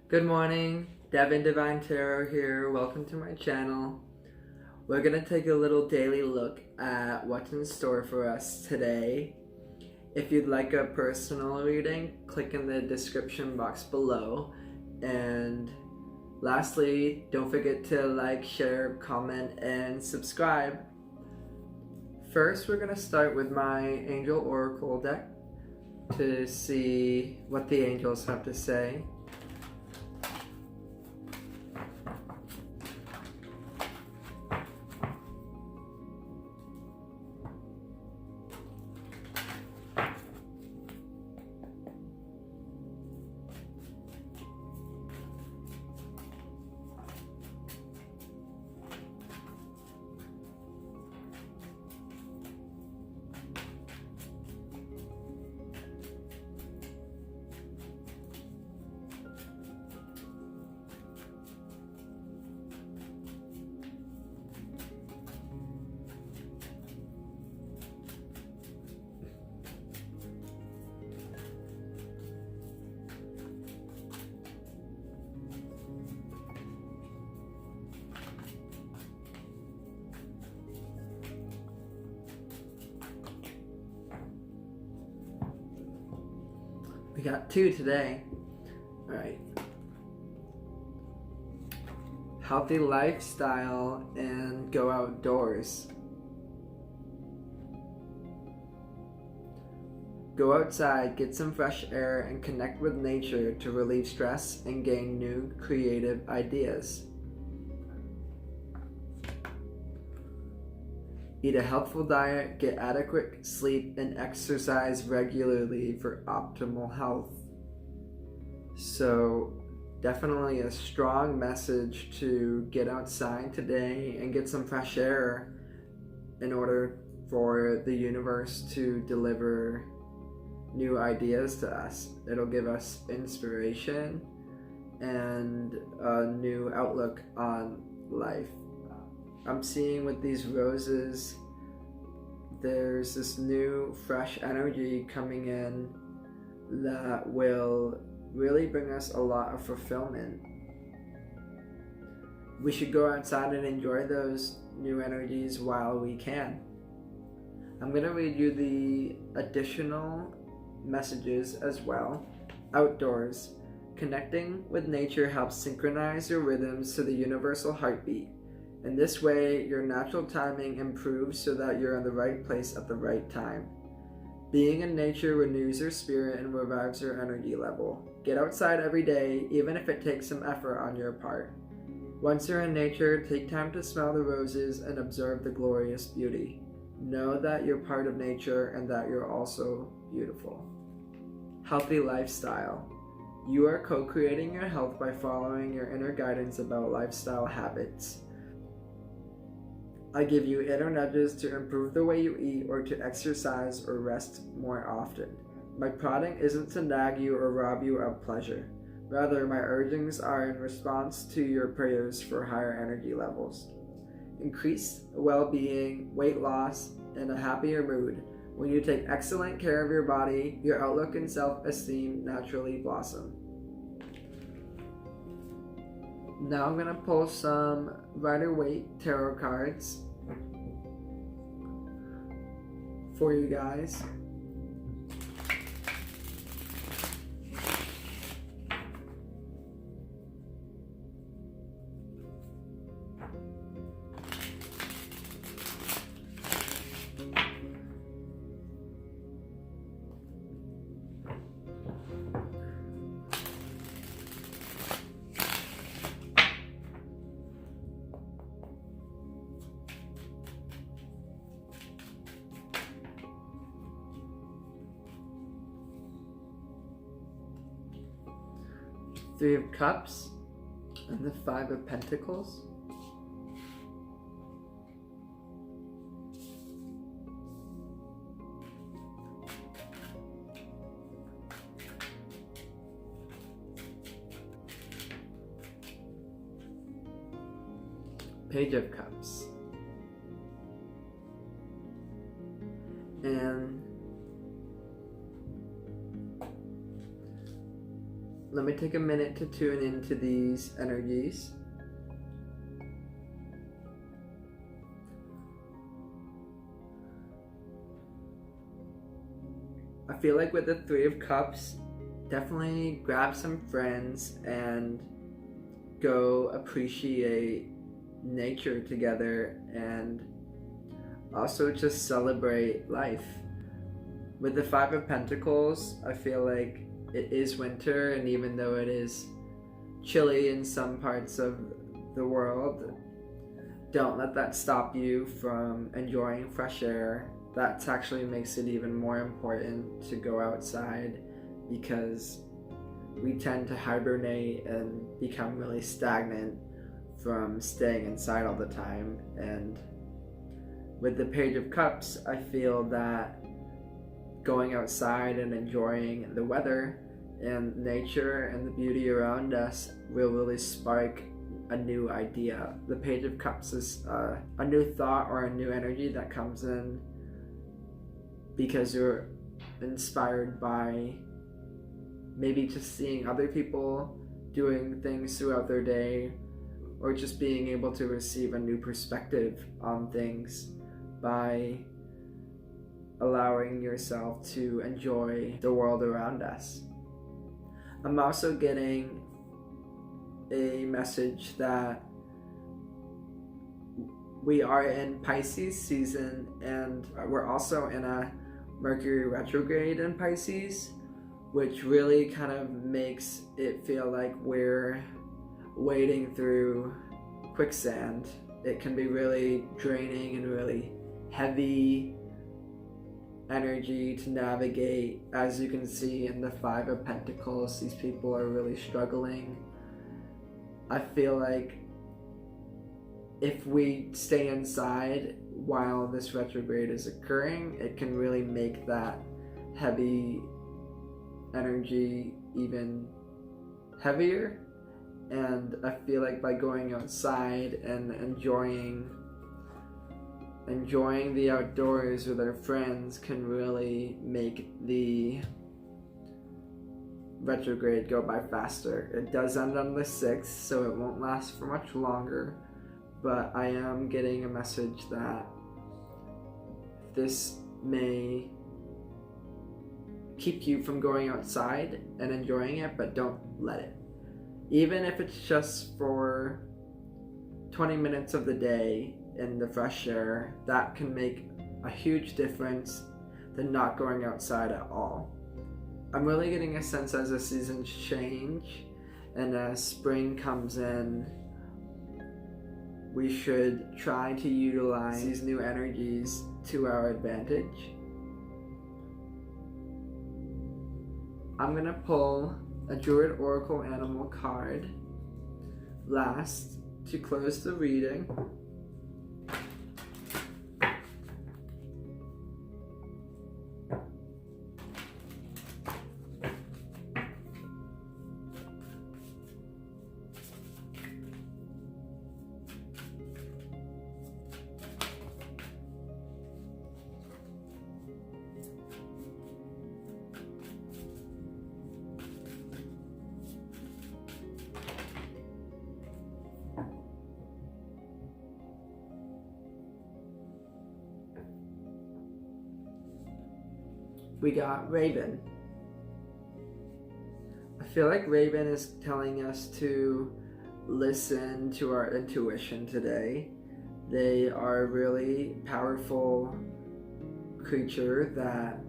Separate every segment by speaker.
Speaker 1: Good morning, Devin Divine Tarot here. Welcome to my channel. We're going to take a little daily look at what's in store for us today. If you'd like a personal reading, click in the description box below. And lastly, don't forget to like, share, comment, and subscribe. First, we're going to start with my Angel Oracle deck to see what the angels have to say. We got two today. Alright. Healthy lifestyle and go outdoors. Go outside, get some fresh air, and connect with nature to relieve stress and gain new creative ideas. Eat a healthful diet, get adequate sleep, and exercise regularly for optimal health. So, definitely a strong message to get outside today and get some fresh air in order for the universe to deliver new ideas to us. It'll give us inspiration and a new outlook on life. I'm seeing with these roses, there's this new fresh energy coming in that will really bring us a lot of fulfillment. We should go outside and enjoy those new energies while we can. I'm going to read you the additional messages as well. Outdoors. Connecting with nature helps synchronize your rhythms to the universal heartbeat. In this way, your natural timing improves so that you're in the right place at the right time. Being in nature renews your spirit and revives your energy level. Get outside every day, even if it takes some effort on your part. Once you're in nature, take time to smell the roses and observe the glorious beauty. Know that you're part of nature and that you're also beautiful. Healthy lifestyle. You are co-creating your health by following your inner guidance about lifestyle habits. I give you inner nudges to improve the way you eat or to exercise or rest more often. My prodding isn't to nag you or rob you of pleasure. Rather, my urgings are in response to your prayers for higher energy levels. Increased well-being, weight loss, and a happier mood. When you take excellent care of your body, your outlook and self-esteem naturally blossom. Now I'm going to pull some Rider-Waite tarot cards for you guys. Three of Cups and the Five of Pentacles. Page of Cups. And let me me take a minute to tune into these energies. I feel like with the Three of Cups, definitely grab some friends and go appreciate nature together, and also just celebrate life. With the Five of Pentacles, I feel like it is winter, and even though it is chilly in some parts of the world, don't let that stop you from enjoying fresh air. That actually makes it even more important to go outside, because we tend to hibernate and become really stagnant from staying inside all the time. And with the Page of Cups, I feel that going outside and enjoying the weather and nature and the beauty around us will really spark a new idea. The Page of Cups is a new thought or a new energy that comes in because you're inspired by maybe just seeing other people doing things throughout their day, or just being able to receive a new perspective on things by allowing yourself to enjoy the world around us. I'm also getting a message that we are in Pisces season, and we're also in a Mercury retrograde in Pisces, which really kind of makes it feel like we're wading through quicksand. It can be really draining and really heavy energy to navigate. As you can see in the Five of Pentacles, these people are really struggling. I feel like if we stay inside while this retrograde is occurring, it can really make that heavy energy even heavier. And I feel like by going outside and enjoying the outdoors with our friends can really make the retrograde go by faster. It does end on the 6th, so it won't last for much longer, but I am getting a message that this may keep you from going outside and enjoying it, but don't let it. Even if it's just for 20 minutes of the day in the fresh air, that can make a huge difference than not going outside at all. I'm really getting a sense as the seasons change and as spring comes in, we should try to utilize these new energies to our advantage. I'm going to pull a Druid Oracle Animal card last to close the reading. We got Raven. I feel like Raven is telling us to listen to our intuition today. They are a really powerful creature that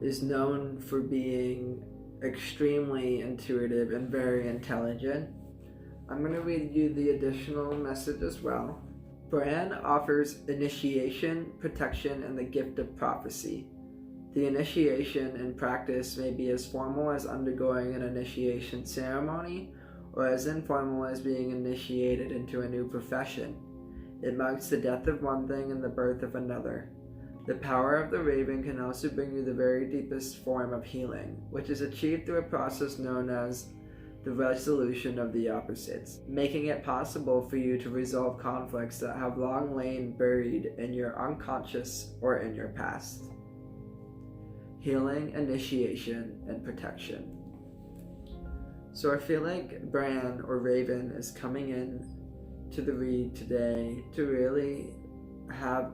Speaker 1: is known for being extremely intuitive and very intelligent. I'm going to read you the additional message as well. Bran offers initiation, protection, and the gift of prophecy. The initiation in practice may be as formal as undergoing an initiation ceremony, or as informal as being initiated into a new profession. It marks the death of one thing and the birth of another. The power of the raven can also bring you the very deepest form of healing, which is achieved through a process known as the resolution of the opposites, making it possible for you to resolve conflicts that have long lain buried in your unconscious or in your past. Healing, initiation, and protection. So I feel like Bran or Raven is coming in to the read today to really have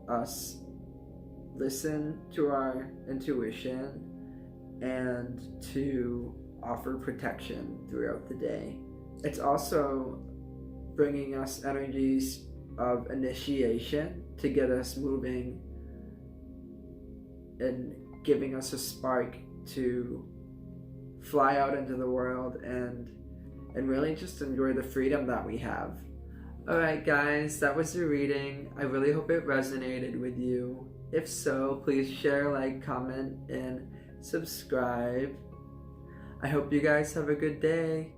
Speaker 1: us listen to our intuition and to offer protection throughout the day. It's also bringing us energies of initiation to get us moving and giving us a spark to fly out into the world and really just enjoy the freedom that we have. Alright guys, that was the reading. I really hope it resonated with you. If so, please share, like, comment, and subscribe. I hope you guys have a good day.